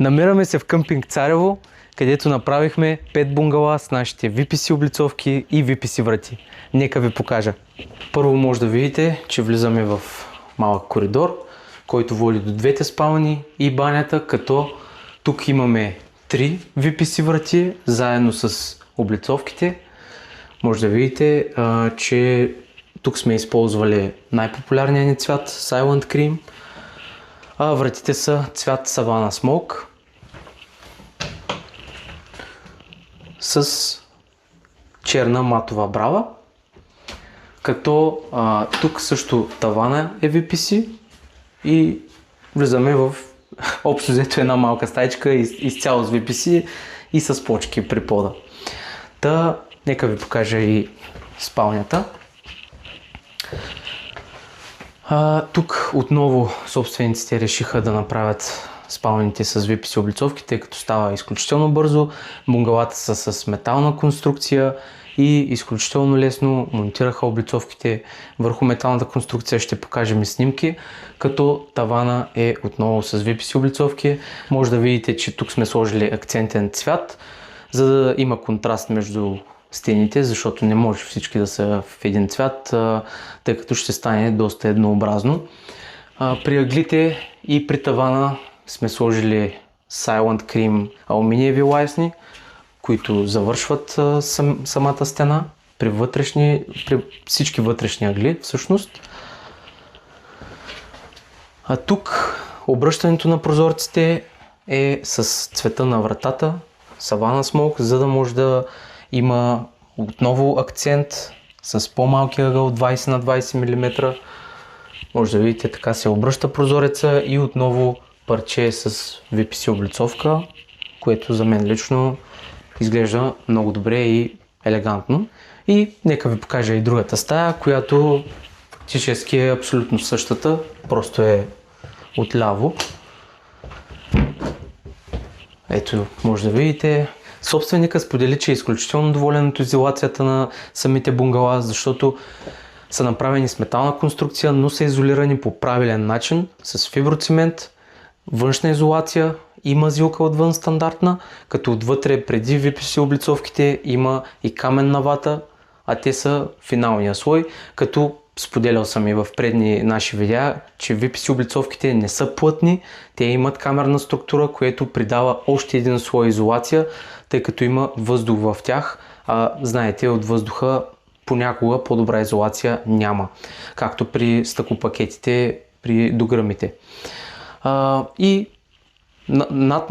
Намираме се в къмпинг Царево, където направихме 5 бунгала с нашите VPC облицовки и VPC врати. Нека ви покажа. Първо може да видите, че влизаме в малък коридор, който води до двете спални и банята, като тук имаме 3 VPC врати, заедно с облицовките. Може да видите, че тук сме използвали най-популярния ни цвят Silent Cream. Вратите са цвят Savannah Smoke с черна матова брава, като тук също тавана е VPC и влизаме в общо взето една малка стайчка изцяло с VPC и с плочки при пода. Нека ви покажа и спалнята. Тук отново собствениците решиха да направят спалните с VPC облицовки, тъй като става изключително бързо. Бунгалата са с метална конструкция и изключително лесно монтираха облицовките върху металната конструкция. Ще покажем и снимки, като тавана е отново с VPC облицовки. Може да видите, че тук сме сложили акцентен цвят, за да има контраст между стените, защото не може всички да са в един цвят, тъй като ще стане доста еднообразно. При ъглите и при тавана сме сложили Silent Cream алуминиеви лайсни, които завършват самата стена при всички вътрешни ъгли всъщност. Тук обръщането на прозорците е с цвета на вратата Savannah Smoke, за да може да има отново акцент с по-малки ъгъл 20 на 20 мм. Може да видите, така се обръща прозореца и отново парче с VPC облицовка, което за мен лично изглежда много добре и елегантно. И нека ви покажа и другата стая, която фактически е абсолютно същата, просто е отляво. Ето, може да видите. Собственика сподели, че е изключително доволен от изолацията на самите бунгала, защото са направени с метална конструкция, но са изолирани по правилен начин с фиброцемент, външна изолация и мазилка отвън стандартна, като отвътре преди VPC облицовките има и каменна вата, а те са финалния слой, като споделял съм и в предни наши видеа, че VPC облицовките не са плътни, те имат камерна структура, което придава още един слой изолация, тъй като има въздух в тях, а знаете, от въздуха понякога по-добра изолация няма, както при стъклопакетите, при дограмите. И над